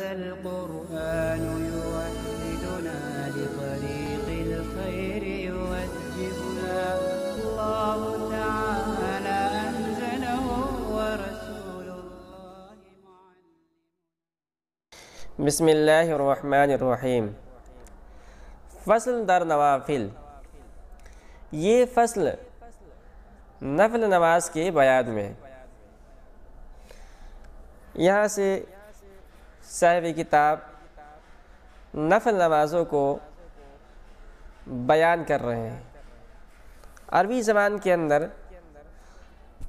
هذا القرآن يوحدنا لطريق الخير يوجهنا الله تعالى أنزله ورسول الله معلم. بسم اللہ الرحمن الرحیم. فصل در نوافل. یہ فصل نفل نماز کے بیان میں. یہاں سے صاحب کتاب نفل نمازوں کو بیان کر رہے ہیں. عربی زبان کے اندر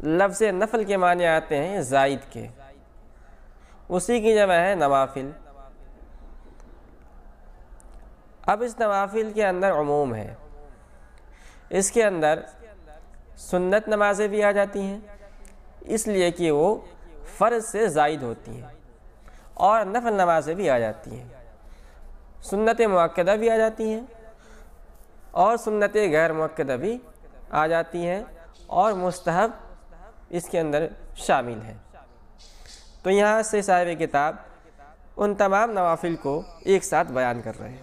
لفظ نفل کے معنی آتے ہیں زائد کے، اسی کی جمع ہے نوافل. اب اس نوافل کے اندر عموم ہے، اس کے اندر سنت نمازیں بھی آ جاتی ہیں اس لیے کہ وہ فرض سے زائد ہوتی ہیں، اور نفل نمازیں بھی آ جاتی ہیں. سنت مؤکدہ بھی آ جاتی ہیں اور سنت غیر مؤکدہ بھی آ جاتی ہیں، اور مستحب اس کے اندر شامل ہے. تو یہاں سے صاحب کتاب ان تمام نوافل کو ایک ساتھ بیان کر رہے ہیں.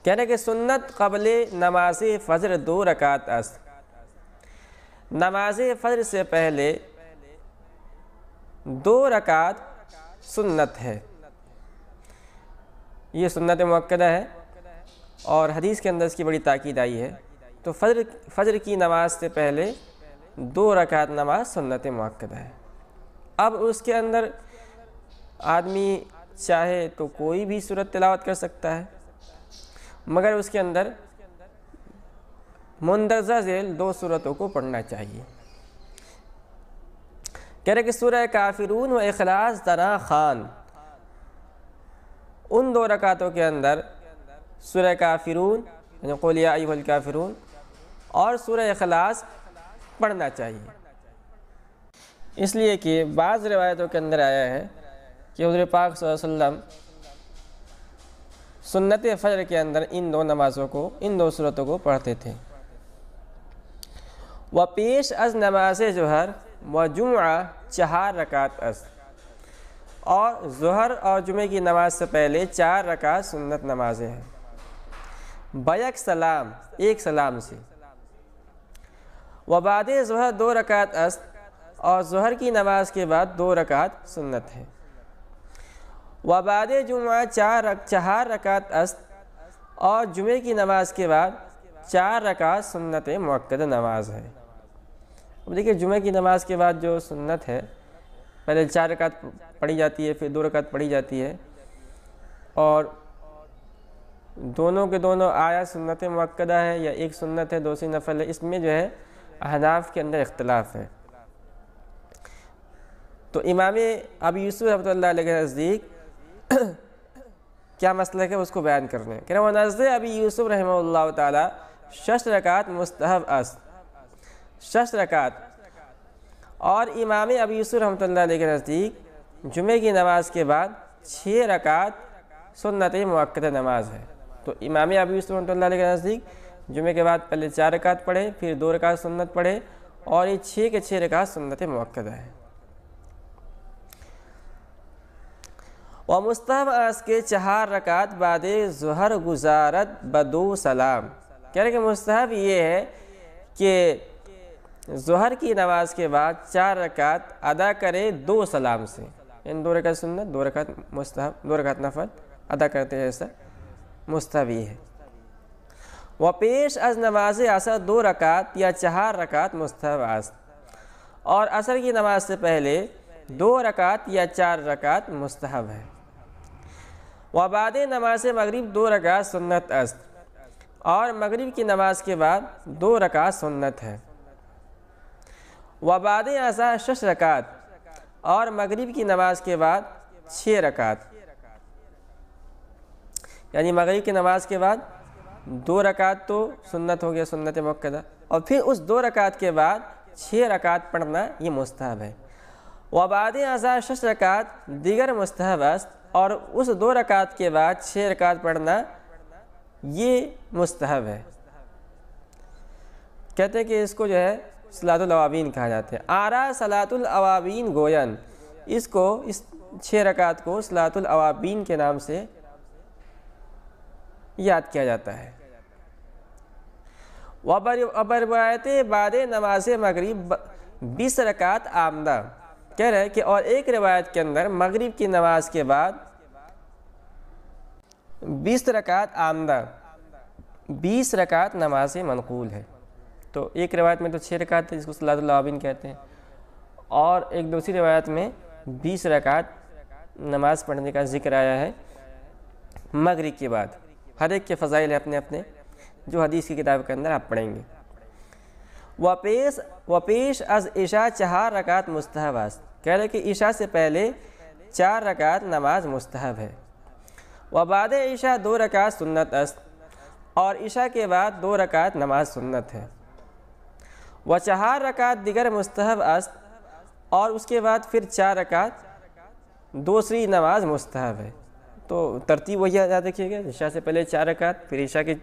کہہ رہے کہ سنت قبل نماز فجر 2 رکعت است. نماز فجر سے پہلے 2 رکعت سنت ہے. یہ سنت مؤکدہ ہے اور حدیث کے اندر اس کی بڑی تاکید آئی ہے. تو فجر کی نماز سے پہلے 2 رکعت نماز سنت مؤکدہ ہے. اب اس کے اندر آدمی چاہے تو کوئی بھی سورت تلاوت کر سکتا ہے، مگر اس کے اندر مندرجہ ذیل 2 سورتوں کو پڑھنا چاہیے. کہہ رہے کہ سورہ کافرون و اخلاص دنا خان. ان 2 رکعتوں کے اندر سورہ کافرون یعنی قل یا ایھا الکافرون اور سورہ اخلاص پڑھنا چاہیے. اس لیے کہ بعض روایتوں کے اندر آیا ہے کہ حضور پاک صلی اللہ علیہ وسلم سنت فجر کے اندر ان 2 نمازوں کو، ان 2 سورتوں کو پڑھتے تھے. و پیش از نماز ظہر و جمعہ 4 رکعت است. اور ظہر اور جمعہ کی نماز سے پہلے 4 رکعت سنت نمازیں ہیں، بیک سلام، ایک سلام سے. و بعد ظہر 2 رکعت است. اور ظہر کی نماز کے بعد 2 رکعت سنت ہے. و بعد جمعہ 4 رکعت است. اور جمعہ کی نماز کے بعد 4 رکعت سنت مؤکدہ نماز ہے. اب دیکھیے جمعہ کی نماز کے بعد جو سنت ہے، پہلے 4 رکعت پڑھی جاتی ہے، پھر 2 رکعت پڑھی جاتی ہے، اور دونوں کے دونوں آیا سنت مؤکدہ ہے یا ایک سنت ہے دوسری نفل ہے. اس میں جو ہے احناف کے اندر اختلاف ہے. تو امام ابی یوسف رحمۃ اللہ علیہ کے نزدیک کیا مسئلہ ہے اس کو بیان کرنے. کہ وہ نزد ابی یوسف رحمہ اللہ تعالی 6 رکعت مستحب است. 6 رکعت. اور امام ابی یوسف رحمۃ اللہ علیہ کے نزدیک جمعہ کی نماز کے بعد 6 رکعت سنت مؤکدہ نماز ہے. تو امام ابی یوسف رحمۃ اللہ علیہ کے نزدیک جمعہ کے بعد پہلے 4 رکعت پڑھے، پھر 2 رکعت سنت پڑھے، اور یہ 6 کے 6 رکعت سنت مؤکدہ ہے. و مستحب است کے 4 رکعت بعد ظہر گزارت بدو سلام. کہہ رہے کہ مستحب یہ ہے کہ ظہر کی نماز کے بعد 4 رکعت ادا کرے 2 سلام سے. ان 2 رکعت سنت، 2 رکعت مستحب، 2 رکعت نفل ادا کرتے ہیں، ایسا مستحب یہ ہے. و پیش از نماز عصر 2 رکعت یا 4 رکعت مستحب است. اور عصر کی نماز سے پہلے 2 رکعت یا 4 رکعت مستحب ہے. و بعد نماز مغرب 2 رکعت سنت است. اور مغرب کی نماز کے بعد 2 رکعت سنت ہے. و بعد عصر 6 رکعت. اور مغرب کی نماز کے بعد 6 رکعت. یعنی مغرب کی نماز کے بعد 2 رکعت تو سنت ہو گیا، سنت مؤکدہ، اور پھر اس 2 رکعت کے بعد 6 رکعت پڑھنا یہ مستحب ہے. و بعد عصر 6 رکعت دیگر مستحب است. اور اس 2 رکعت کے بعد 6 رکعت پڑھنا یہ مستحب ہے. کہتے ہیں کہ اس کو جو ہے صلاۃ الاوابین کہا جاتا ہے. آرا صلاۃ الاوابین گوین. اس کو اس 6 رکعت کو صلاۃ الاوابین کے نام سے یاد کیا جاتا ہے۔ روایت بعد نماز مغرب 20 رکعت آمدہ، کہہ رہے ہیں کہ اور ایک روایت کے اندر مغرب کی نماز کے بعد 20 رکعت آمدہ، 20 رکعت نماز منقول ہے۔ تو ایک روایت میں تو 6 رکعت ہے جس کو صلاۃ الاوابین کہتے ہیں، اور ایک دوسری روایت میں 20 رکعت نماز پڑھنے کا ذکر آیا ہے مغرب کے بعد۔ ہر ایک کے فضائل ہیں اپنے اپنے، جو حدیث کی کتاب کے اندر آپ پڑھیں گے۔ وپیش از عشاء 4 رکعت مستحب است، کہہ رہے کہ عشاء سے پہلے 4 رکعت نماز مستحب ہے۔ وبعد عشاء 2 رکعت سنت است، اور عشاء کے بعد 2 رکعت نماز سنت ہے۔ 4 رکعت دیگر مستحب است، اور اس کے بعد پھر 4 رکعت دوسری نماز مستحب ہے۔ تو ترتیب وہی یاد رکھیے گا، عشاء سے پہلے 4 رکعت، پھر عشاء کے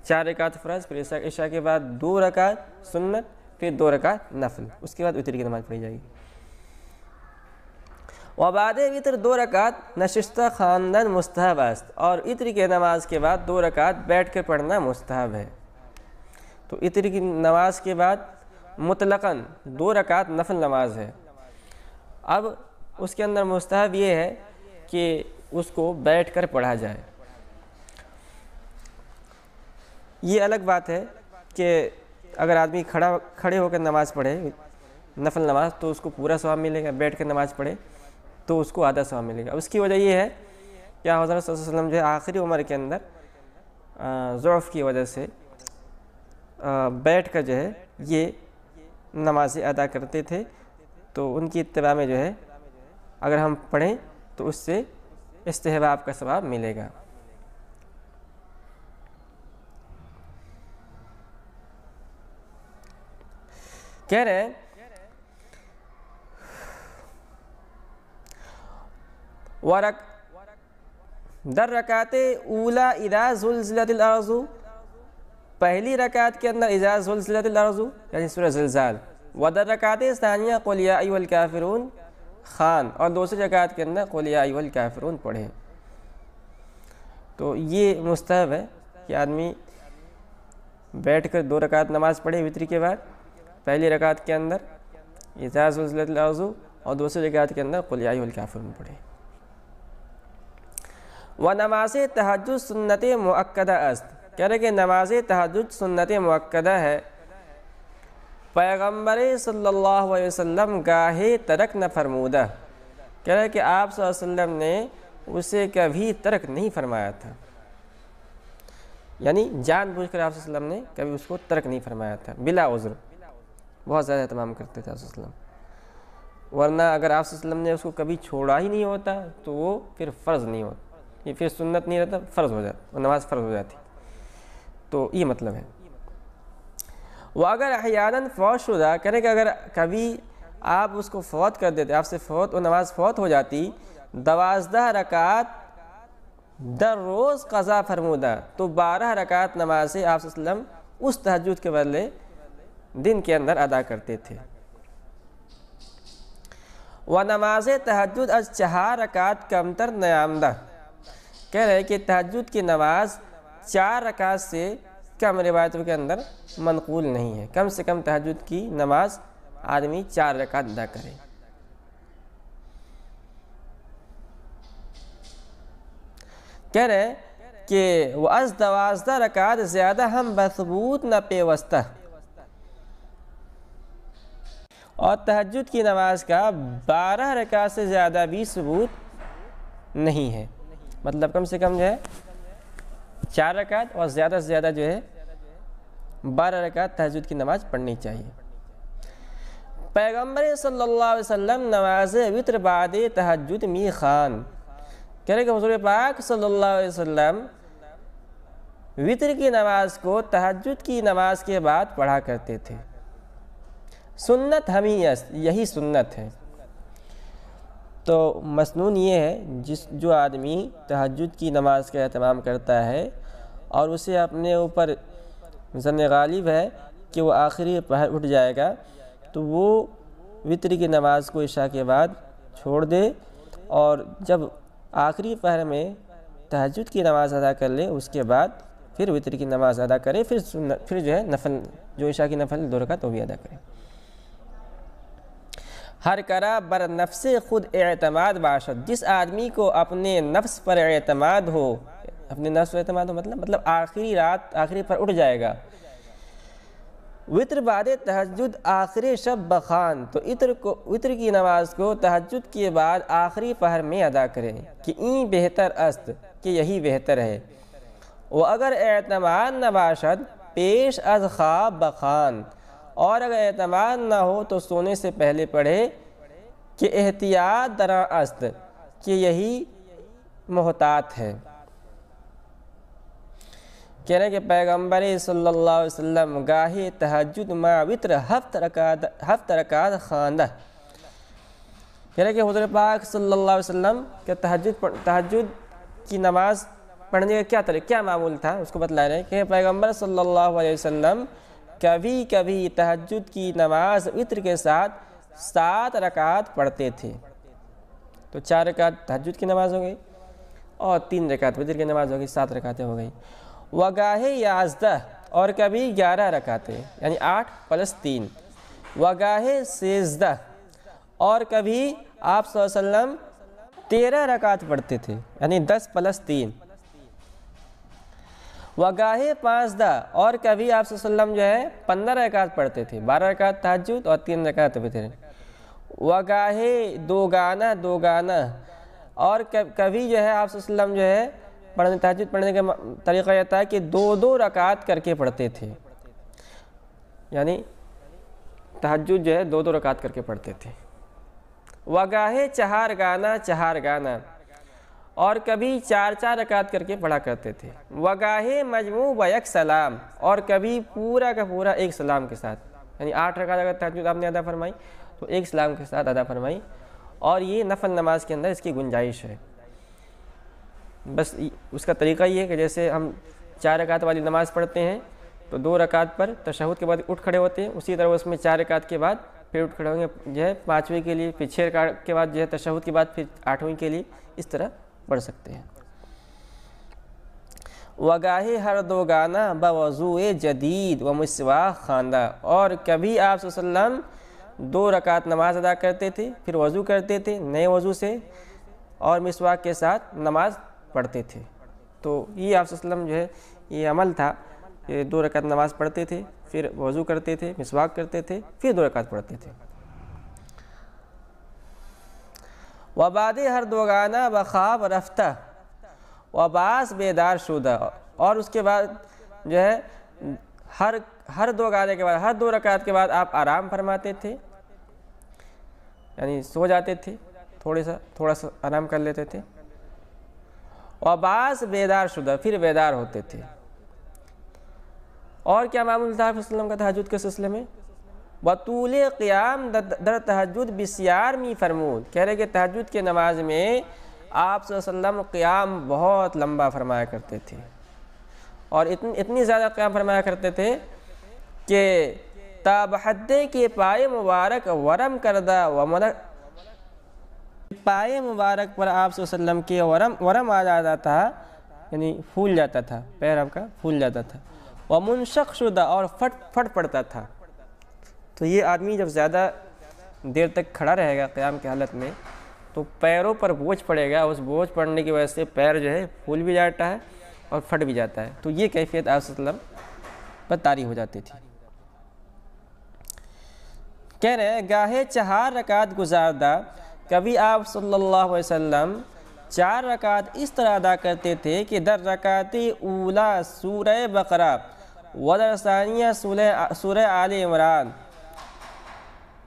4 رکعت فرض، پھر عشاء کے بعد 2 رکعت سنت، پھر 2 رکعت نفل، اس کے بعد وتر کی نماز پڑھی جائے گی۔ وبعد وتر 2 رکعت نشستہ خواندن مستحب است، اور عطر کے نماز کے بعد 2 رکعت بیٹھ کر پڑھنا مستحب ہے۔ تو عطر کی نماز کے بعد مطلقاً 2 رکعت نفل نماز ہے۔ اب اس کے اندر مستحب یہ ہے کہ اس کو بیٹھ کر پڑھا جائے۔ یہ الگ بات ہے کہ اگر آدمی کھڑے ہو کر نماز پڑھے نفل نماز تو اس کو پورا ثواب ملے گا، بیٹھ کر نماز پڑھے تو اس کو آدھا ثواب ملے گا۔ اس کی وجہ یہ ہے کہ حضرت صلی اللہ علیہ وسلم جو ہے آخری عمر کے اندر ضعف کی وجہ سے بیٹھ کر جو ہے یہ نمازیں ادا کرتے تھے، تو ان کی اتباع میں جو ہے اگر ہم پڑھیں تو اس سے استحباب کا ثواب ملے گا۔ کہہ رہے ہیں در رکعت اولا اذا زلزلت الارض، پہلی رکعت کے اندر اذا زلزلت الارض یعنی سورہ زلزال، ودر رکعت ثانیہ قل یا ایھا الکافرون خان، اور دوسری رکعت کے اندر قل یا ایھا الکافرون پڑھیں۔ تو یہ مستحب ہے کہ آدمی بیٹھ کر 2 رکعت نماز پڑھے وتر کے بعد، پہلی رکعت کے اندر اذا زلزلت الارض اور دوسری رکعت کے اندر قل یا ایھا الکافرون پڑھیں۔ ونماز تہجد سنت مؤکدہ است، کہہ رہے کہ نماز تہجد سنت مؤکدہ ہے۔ پیغمبر صلی اللہ علیہ وسلم گاہے ترک نہ فرمودہ، کہہ رہے کہ آپ صلی اللہ علیہ وسلم نے اسے کبھی ترک نہیں فرمایا تھا، یعنی جان بوجھ کر آپ صلی اللہ علیہ وسلم نے کبھی اس کو ترک نہیں فرمایا تھا، بلا عذر بہت زیادہ اہتمام کرتے تھے آپ صلی اللہ علیہ وسلم۔ ورنہ اگر آپ صلی اللہ علیہ وسلم نے اس کو کبھی چھوڑا ہی نہیں ہوتا تو وہ پھر فرض نہیں ہوتا، یہ پھر سنت نہیں رہتا، فرض ہو جاتا، اور نماز فرض ہو جاتی۔ تو یہ مطلب ہے۔ وہ اگر احیاناً فوت شدہ، کہنے کہ اگر کبھی آپ اس کو فوت کر دیتے، آپ سے وہ نماز فوت ہو جاتی، 12 رکعت در روز قضا فرمودہ، تو 12 رکعت نمازیں آپ صلی اللہ علیہ وسلم اس تہجد کے بدلے دن کے اندر ادا کرتے تھے۔ وہ نماز تہجد از 4 رکعت کمتر نیامدہ، کہہ رہے کہ تہجد کی نماز 4 رکعت سے کم روایتوں کے اندر منقول نہیں ہے، کم سے کم تہجد کی نماز آدمی 4 رکعت ادا کرے۔ کہہ رہے کہ وہ از 12 رکعت زیادہ ہم بثبوت نہ پیوستہ، اور تہجد کی نماز کا 12 رکعت سے زیادہ بھی ثبوت نہیں ہے، مطلب کم سے کم جو ہے 4 رکعت اور زیادہ سے زیادہ جو ہے 12 رکعت تہجد کی نماز پڑھنی چاہیے۔ پیغمبر صلی اللہ علیہ وسلم نماز وتر بعد تہجد می خان، کہہ رہے کہ حضور پاک صلی اللہ علیہ وسلم وتر کی نماز کو تہجد کی نماز کے بعد پڑھا کرتے تھے۔ سنت ہمیں یہی سنت ہے۔ تو مسنون یہ ہے جو آدمی تہجد کی نماز کا اہتمام کرتا ہے اور اسے اپنے اوپر ظن غالب ہے کہ وہ آخری پہر اٹھ جائے گا، تو وہ وتر کی نماز کو عشاء کے بعد چھوڑ دے اور جب آخری پہر میں تہجد کی نماز ادا کر لے اس کے بعد پھر وتر کی نماز ادا کرے، پھر جو ہے نفل جو عشاء کی نفل 2 رکعت وہ بھی ادا کرے۔ ہر کرا بر نفس خود اعتماد باشد، جس آدمی کو اپنے نفس پر اعتماد ہو، اپنے نفس پر اعتماد ہو مطلب آخری رات آخری پر اٹھ جائے گا، وتر بعد تہجد آخری شب بخان، تو وتر کی نماز کو تہجد کے بعد آخری پہر میں ادا کرے کہ این بہتر است، کہ یہی بہتر ہے۔ وہ اگر اعتماد نہ باشد پیش از خواب بخان، اور اگر اعتماد نہ ہو تو سونے سے پہلے پڑھے کہ احتیاط درا است، کہ یہی محتاط ہے۔ کہہ رہے کہ پیغمبر صلی اللہ علیہ وسلم گاہے تہجد ما وتر 7 رکعت خواندہ۔ کہہ رہے کہ حضور پاک صلی اللہ علیہ وسلم کہ تہجد کی نماز پڑھنے کا کیا معمول تھا اس کو بتلا رہے ہیں کہ پیغمبر صلی اللہ علیہ وسلم کبھی کبھی تہجد کی نماز وتر کے ساتھ 7 رکعت پڑھتے تھے، تو 4 رکعت تہجد کی نماز ہو گئی اور 3 رکعت وتر کی نماز ہو گئی، 7 رکعتیں ہو گئی۔ وگاہے 11 اور کبھی 11 رکعتیں یعنی 8 + 3، وگاہے 16 اور کبھی آپ صلی اللہ علیہ وسلم 13 رکعت پڑھتے تھے یعنی 10 + 3، وگاہے 15 اور کبھی آپ صلی اللہ علیہ وسلم جو ہے 15 رکعت پڑھتے تھے، 12 رکعت تہجد اور 3 رکعت وتر۔ وگاہے 2 گانا اور کبھی جو ہے آپ صلی اللہ علیہ وسلم جو ہے تہجد پڑھنے کا طریقہ یہ تھا کہ 2 رکعت کر کے پڑھتے تھے، یعنی تہجد جو ہے 2 رکعت کر کے پڑھتے تھے۔ وگاہے 4 گانا اور کبھی 4 رکعت کر کے پڑھا کرتے تھے۔ وگاہے مجموع بیک سلام اور کبھی پورا کا پورا ایک سلام کے ساتھ، یعنی 8 رکعت اگر تہجد آپ نے ادا فرمائی تو ایک سلام کے ساتھ ادا فرمائی، اور یہ نفل نماز کے اندر اس کی گنجائش ہے۔ بس اس کا طریقہ یہ ہے کہ جیسے ہم 4 رکعت والی نماز پڑھتے ہیں تو 2 رکعت پر تشہد کے بعد اٹھ کھڑے ہوتے ہیں، اسی طرح اس میں 4 رکعت کے بعد پھر اٹھ کھڑے ہوں گے جو ہے 5ویں کے لیے، پھر 6 رکعت کے بعد جو ہے تشہد کے بعد پھر 8ویں کے لیے، اس طرح پڑھ سکتے ہیں۔ وگاہے ہر 2 گانا بوضوء جدید و مسواک خواندہ، اور کبھی آپ صلی اللہ علیہ وسلم 2 رکعت نماز ادا کرتے تھے، پھر وضو کرتے تھے نئے وضو سے اور مسواک کے ساتھ نماز پڑھتے تھے۔ تو یہ آپ صلی اللہ علیہ وسلم جو ہے یہ عمل تھا کہ 2 رکعت نماز پڑھتے تھے، پھر وضو کرتے تھے، مسواک کرتے تھے، پھر 2 رکعت پڑھتے تھے۔ وبعد ہر 2 گانا بخواب رفتہ وباس بیدار شدہ، اور اس کے بعد جو ہے ہر 2 گانے کے بعد، ہر 2 رکعت کے بعد آپ آرام فرماتے تھے، یعنی سو جاتے تھے، تھوڑا سا آرام کر لیتے تھے، وباس بیدار شدہ پھر بیدار ہوتے تھے۔ اور کیا معمول تھا آپ صلی اللہ علیہ وسلم کا تہجد کے سلسلے میں؟ بطول قیام در تہجد بسیار می فرمود، کہہ رہے کہ تہجد کے نماز میں آپ صلی اللہ علیہ وسلم قیام بہت لمبا فرمایا کرتے تھے، اور اتنی زیادہ قیام فرمایا کرتے تھے کہ تابحدے کے پائے مبارک ورم کردہ پائے مبارک پر آپ صلی اللہ علیہ وسلم کے ورم آ جاتا تھا، یعنی پھول جاتا تھا، پیر آپ کا پھول جاتا تھا، ومنشق شدہ اور پھٹ پڑتا تھا۔ تو یہ آدمی جب زیادہ دیر تک کھڑا رہے گا قیام کی حالت میں تو پیروں پر بوجھ پڑے گا، اس بوجھ پڑنے کی وجہ سے پیر جو ہے پھول بھی جاتا ہے اور پھٹ بھی جاتا ہے، تو یہ کیفیت آپ صلی اللہ علیہ وسلم پر طاری ہو جاتی تھی۔ کہہ رہے ہیں گاہے 4 رکعت گزاردہ، کبھی آپ صلی اللہ علیہ وسلم 4 رکعت اس طرح ادا کرتے تھے کہ در رکعت اولا سورہ بقرہ ودر ثانیہ سورہ آل عمران،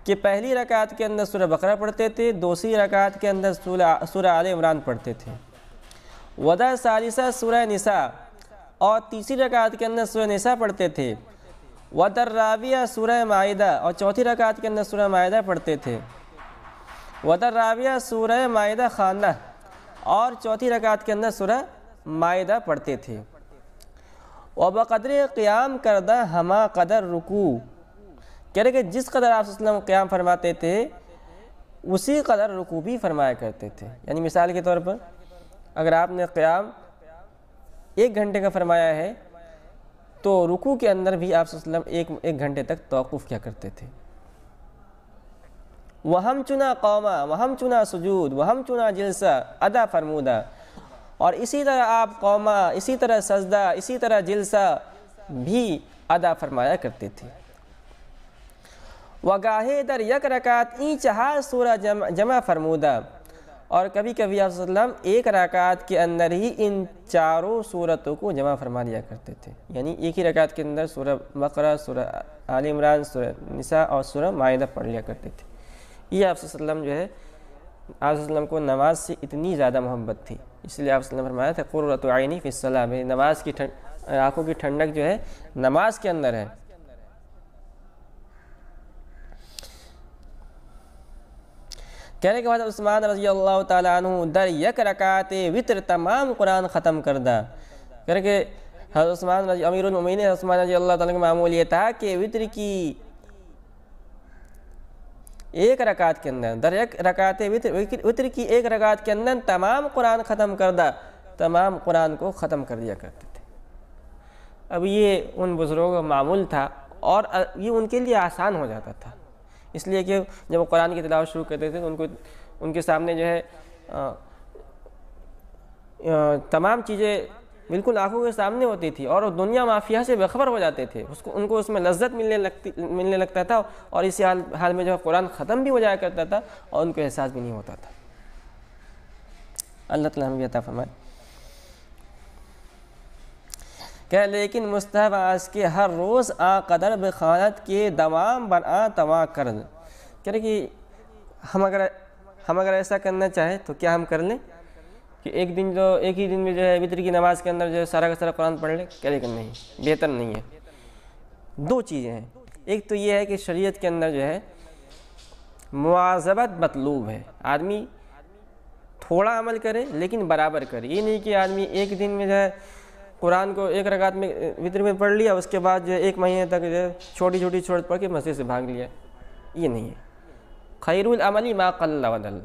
کہ پہلی رکعت کے اندر سورہ بقرہ پڑھتے تھے، دوسری رکعت کے اندر سورہ آل عمران پڑھتے تھے، ودر ثالثہ سورہ نساء اور تیسری رکعت کے اندر سورہ نساء پڑھتے تھے، ودر رابعہ سورہ مائدہ اور چوتھی رکعت کے اندر سورہ مائدہ پڑھتے تھے، ودر رابعہ سورہ مائدہ خواندہ اور چوتھی رکعت کے اندر سورہ مائدہ پڑھتے تھے، وبقدر قیام کردہ ہما قدر رکوع، کہہ رہے کہ جس قدر آپ صلی اللہ علیہ وسلم قیام فرماتے تھے اسی قدر رکوع بھی فرمایا کرتے تھے. یعنی مثال کے طور پر اگر آپ نے قیام 1 گھنٹے کا فرمایا ہے تو رکوع کے اندر بھی آپ صلی اللہ علیہ وسلم ایک گھنٹے تک توقف کیا کرتے تھے. وہم چنا قوما وہم چنا سجود وہم چنا جلسہ ادا فرمودہ. اور اسی طرح آپ قوما، اسی طرح سجدہ، اسی طرح جلسہ بھی ادا فرمایا کرتے تھے. وگاہے در یک رکعت این 4 سورہ جمع فرمودہ. اور کبھی کبھی آپ صلی اللہ علیہ وسلم 1 رکعت کے اندر ہی ان 4 سورتوں کو جمع فرما لیا کرتے تھے. یعنی ایک ہی رکعت کے اندر سورہ بقرہ، سورہ آل عمران، سورہ نساء اور سورہ مائدہ پڑھ لیا کرتے تھے. یہ آپ صلی اللہ علیہ وسلم جو ہے، آپ صلی اللہ علیہ وسلم کو نماز سے اتنی زیادہ محبت تھی، اس لیے آپ صلی اللہ علیہ وسلم فرمایا تھا قرۃ عینی فی الصلاۃ، میری نماز کی آنکھوں کی ٹھنڈک جو ہے نماز کے اندر ہے. کہنے کے بعد عثمان رضی اللہ تعالیٰ عنہ در یک رکعت وطر تمام قرآن ختم کردہ. کہنے کہ حضرت عثمان امیر المؤمنین عثمان رضی اللہ تعالیٰ کا معمول یہ تھا کہ وطر کی 1 رکعت کے اندر، در یک رکعت وطر کی 1 رکعت کے اندر تمام قرآن ختم کردہ، تمام قرآن کو ختم کر دیا کرتے تھے. اب یہ ان بزرگوں کا معمول تھا اور یہ ان کے لیے آسان ہو جاتا تھا، اس لیے کہ جب وہ قرآن کی تلاوت شروع کرتے تھے تو ان کے سامنے جو ہے تمام چیزیں بالکل آنکھوں کے سامنے ہوتی تھی اور دنیا مافیہ سے بےخبر ہو جاتے تھے. ان کو اس میں لذت ملنے لگتا تھا اور اسی حال میں جو ہے قرآن ختم بھی ہو جایا کرتا تھا اور ان کو احساس بھی نہیں ہوتا تھا. اللہ تعالیٰ ہمیں عطا فرمائے. کہ لیکن مستحب آس کے ہر روز آ قدر بخانت کے دوام بر آ توا کرد. کہہ رہے کہ ہم اگر ایسا کرنا چاہیں تو کیا ہم کر لیں کہ ایک ہی دن میں جو ہے وطر کی نماز کے اندر جو ہے سارا کا سارا قرآن پڑھ لیں؟ کہہ رہے کہ نہیں، بہتر نہیں ہے. 2 چیزیں ہیں. ایک تو یہ ہے کہ شریعت کے اندر جو ہے مواظبت مطلوب ہے، آدمی تھوڑا عمل کرے لیکن برابر کرے. یہ نہیں کہ آدمی ایک دن میں جو ہے قرآن کو 1 رکعت میں وطر میں پڑھ لیا، اس کے بعد جو ہے 1 مہینے تک جو ہے چھوٹی چھوٹی چھوٹ پڑھ کے مسجد سے بھاگ لیا. یہ نہیں ہے. خیر العمل ما قل ودل.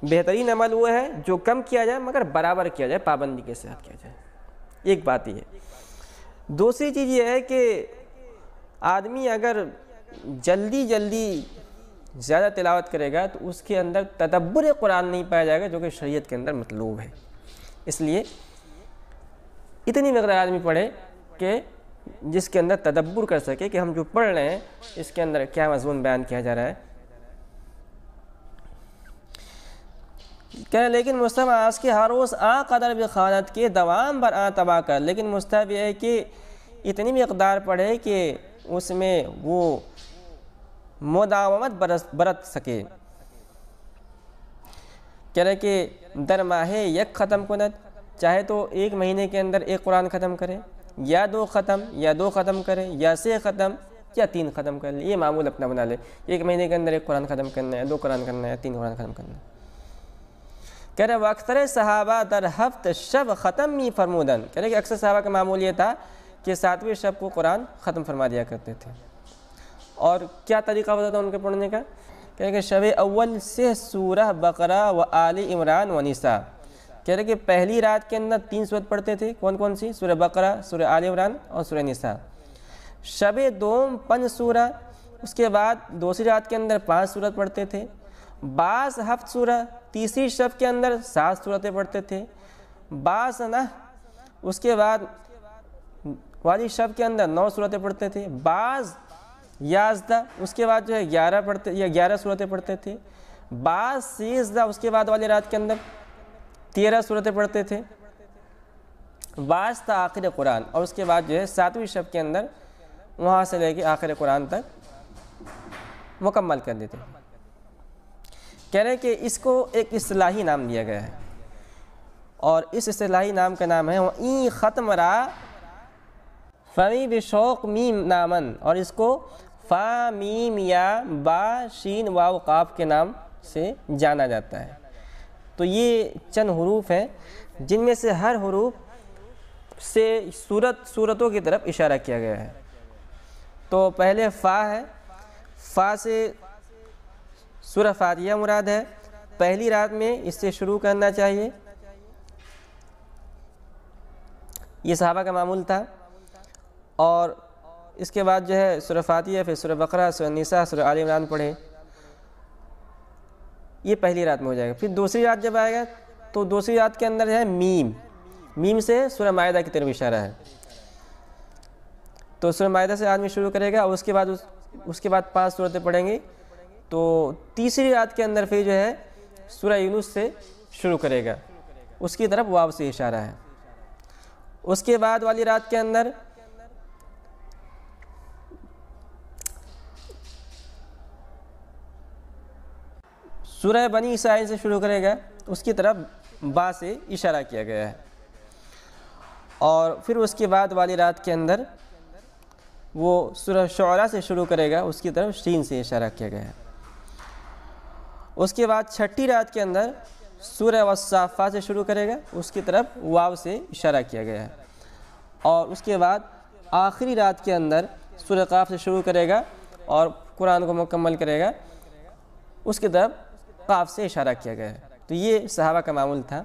بہترین عمل وہ ہے جو کم کیا جائے مگر برابر کیا جائے، پابندی کے ساتھ کیا جائے. ایک بات یہ ہے. دوسری چیز یہ ہے کہ آدمی اگر جلدی زیادہ تلاوت کرے گا تو اس کے اندر تدبر قرآن نہیں پایا جائے گا جو کہ شریعت کے اندر مطلوب ہے. اس لیے اتنی مقدار آدمی پڑھے کہ جس کے اندر تدبر کر سکے کہ ہم جو پڑھ رہے ہیں اس کے اندر کیا مضمون بیان کیا جا رہا ہے. کہ لیکن مستحب آس کے ہر روز آ قدر بخانت کے دوام بر آ تباہ کر. لیکن مستحب یہ ہے کہ اتنی مقدار پڑھے کہ اس میں وہ مداومت برت سکے. کہہ رہے کہ در ماہ یک ختم کند، چاہے تو 1 مہینے کے اندر 1 قرآن ختم کرے، یا 2 ختم کرے، یا 6 ختم یا 3 ختم کر لے. یہ معمول اپنا بنا لے. 1 مہینے کے اندر 1 قرآن ختم کرنا ہے، 2 قرآن کرنا ہے، 3 قرآن ختم کرنا ہے. کہہ رہے واکثر صحابہ در ہفت شب ختم می فرمودن. کہہ رہے کہ اکثر صحابہ کا معمول یہ تھا کہ 7ویں شب کو قرآن ختم فرما دیا کرتے تھے. اور کیا طریقہ ہوتا تھا ان کے پڑھنے کا؟ کہہ رہے کہ شب اول سے سورہ بقرہ و آل عمران و نساء. کہہ رہے کہ پہلی رات کے اندر 3 سورت پڑھتے تھے. کون سی؟ سورہ بقرہ، سورہ آل عمران اور سورہ نساء. شب دوم 5 سورہ، اس کے بعد دوسری رات کے اندر 5 سورت پڑھتے تھے. بعض 7 سورہ، تیسری شب کے اندر 7 سورتیں پڑھتے تھے. بعض اس کے بعد والی شب کے اندر 9 سورتیں پڑھتے تھے. بعض 11 اس کے بعد جو ہے 11 سورتیں پڑھتے تھے. بعض 13 اس کے بعد والی رات کے اندر 13 سورتیں پڑھتے تھے. بعض تا آخر قرآن، اور اس کے بعد جو ہے 7ویں شب کے اندر وہاں سے لے کے آخر قرآن تک مکمل کر دیتے. کہہ رہے ہیں کہ اس کو ایک اصطلاحی نام دیا گیا ہے اور اس اصطلاحی نام کا نام ہے این ختم را فمی بشوق میم نامن. اور اس کو فا میم یا با شین واو قاف کے نام سے جانا جاتا ہے. تو یہ چند حروف ہیں جن میں سے ہر حروف سے صورتوں کی طرف اشارہ کیا گیا ہے. تو پہلے فا ہے. فا سے سورہ فاتحہ مراد ہے، پہلی رات میں اس سے شروع کرنا چاہیے، یہ صحابہ کا معمول تھا۔ اور اس کے بعد جو ہے سورہ فاتحہ، پھر سورہ بقرہ، سورہ نساء، سورہ آل عمران پڑھے، یہ پہلی رات میں ہو جائے گا۔ پھر دوسری رات جب آئے گا تو دوسری رات کے اندر ہے میم سے سورہ مائدہ کی طرف اشارہ ہے، تو سورہ مائدہ سے آدمی شروع کرے گا، اور اس کے بعد 5 سورتیں پڑھیں گے، تو تیسری رات کے اندر پھر جو ہے سورہ یونس سے شروع کرے گا، اس کی طرف واو سے اشارہ ہے۔ اس کے بعد والی رات کے اندر سورہ بنی اسرائیل سے شروع کرے گا، اس کی طرف با سے اشارہ کیا گیا ہے۔ اور پھر اس کے بعد والی رات کے اندر وہ سورہ شعراء سے شروع کرے گا، اس کی طرف شین سے اشارہ کیا گیا ہے۔ اس کے بعد چھٹی رات کے اندر سورہ والصافات سے شروع کرے گا، اس کی طرف واو سے اشارہ کیا گیا ہے۔ اور اس کے بعد آخری رات کے اندر سورہ قاف سے شروع کرے گا اور قرآن کو مکمل کرے گا، اس کی طرف قاف سے اشارہ کیا گیا ہے۔ تو یہ صحابہ کا معمول تھا۔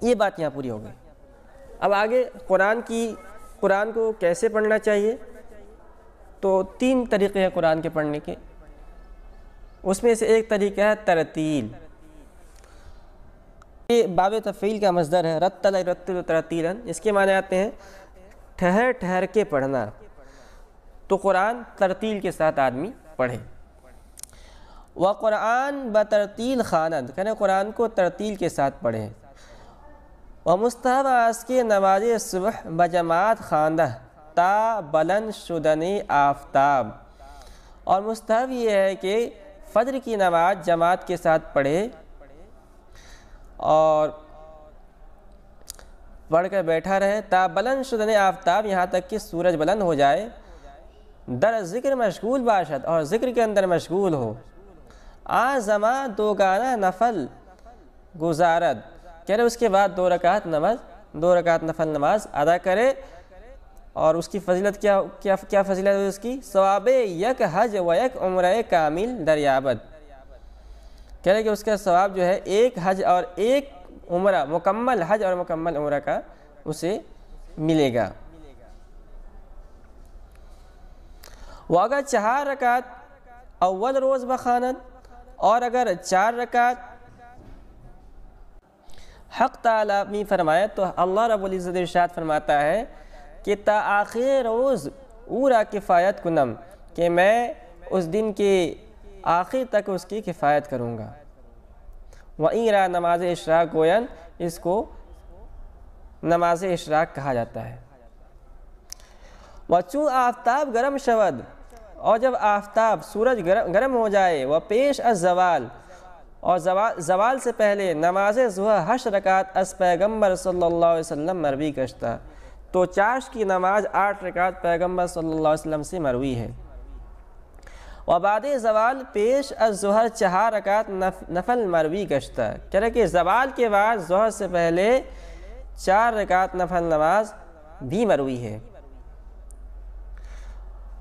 یہ بات یہاں پوری ہو گئی۔ اب آگے قرآن کو کیسے پڑھنا چاہیے، تو 3 طریقے ہیں قرآن کے پڑھنے کے۔ اس میں سے ایک طریقہ ہے ترتیل، یہ باب تفعیل کا مصدر ہے، رتل یرتل ترتیلا، اس کے معنی آتے ہیں ٹھہر ٹھہر کے پڑھنا، تو قرآن ترتیل کے ساتھ آدمی پڑھے۔ وقرآن بترتیل خواند، کہنے قرآن کو ترتیل کے ساتھ پڑھے۔ ومستحب اس کے نماز صبح بجماعت خواندہ تا بلند شدن آفتاب، اور مستحب یہ ہے کہ فجر کی نماز جماعت کے ساتھ پڑھے اور پڑھ کر بیٹھا رہے تا بلند شدن آفتاب، یہاں تک کہ سورج بلند ہو جائے۔ در ذکر مشغول باشد، اور ذکر کے اندر مشغول ہو۔ آزما 2 گانا نفل گزارد، کہہ رہے اس کے بعد 2 رکعت نفل نماز ادا کرے۔ اور اس کی فضیلت کیا فضیلت ہے اس کی؟ ثواب 1 حج و 1 عمرہ کامل دریابد، کہہ رہے کہ اس کا ثواب جو ہے 1 حج اور 1 عمرہ، مکمل حج اور مکمل عمرہ کا اسے ملے گا۔ وہ اگر 4 رکعت اول روز بخواند، اور اگر 4 رکعت حق تعالی فرمائے، تو اللہ رب العزت ارشاد فرماتا ہے کہ تا آخر روز اورا کفایت کنم، کہ میں اس دن کے آخر تک اس کی کفایت کروں گا۔ وَإِن را نماز اشراق گوین، اس کو نماز اشراق کہا جاتا ہے۔ وَچُون آفتاب گرم شود، اور جب آفتاب سورج گرم ہو جائے، وہ پیش از زوال، اور زوال سے پہلے نماز ظہر 8 رکعت از پیغمبر صلی اللہ علیہ وسلم مروی گشتہ، تو چاشت کی نماز 8 رکعت پیغمبر صلی اللہ علیہ وسلم سے مروی ہے۔ و بعد زوال پیش از ظہر 4 رکعت نفل مروی گشتہ، کہہ رہے کہ زوال کے بعد ظہر سے پہلے 4 رکعت نفل نماز بھی مروی ہے۔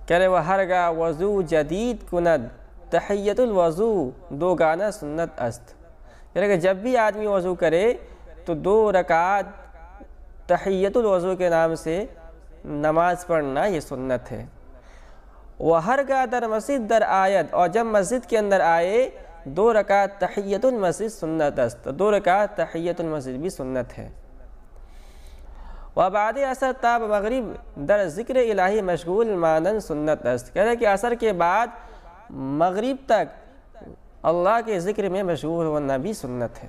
کہہ رہے وہ ہرگاہ وضو جدید کند تحیت الوضو 2 گانا سنت است، کہہ رہے کہ جب بھی آدمی وضو کرے تو 2 رکعت تحیت الوضو کے نام سے نماز پڑھنا یہ سنت ہے۔ وہ ہرگاہ در مسجد در آیت، اور جب مسجد کے اندر آئے 2 رکعت تحیت المسجد سنت است، 2 رکعت تحیت المسجد بھی سنت ہے۔ وبعد عصر تاب مغرب در ذکر الہی مشغول مانند سنت است، کہہ رہے کہ عصر کے بعد مغرب تک اللہ کے ذکر میں مشغول ہونا بھی سنت ہے۔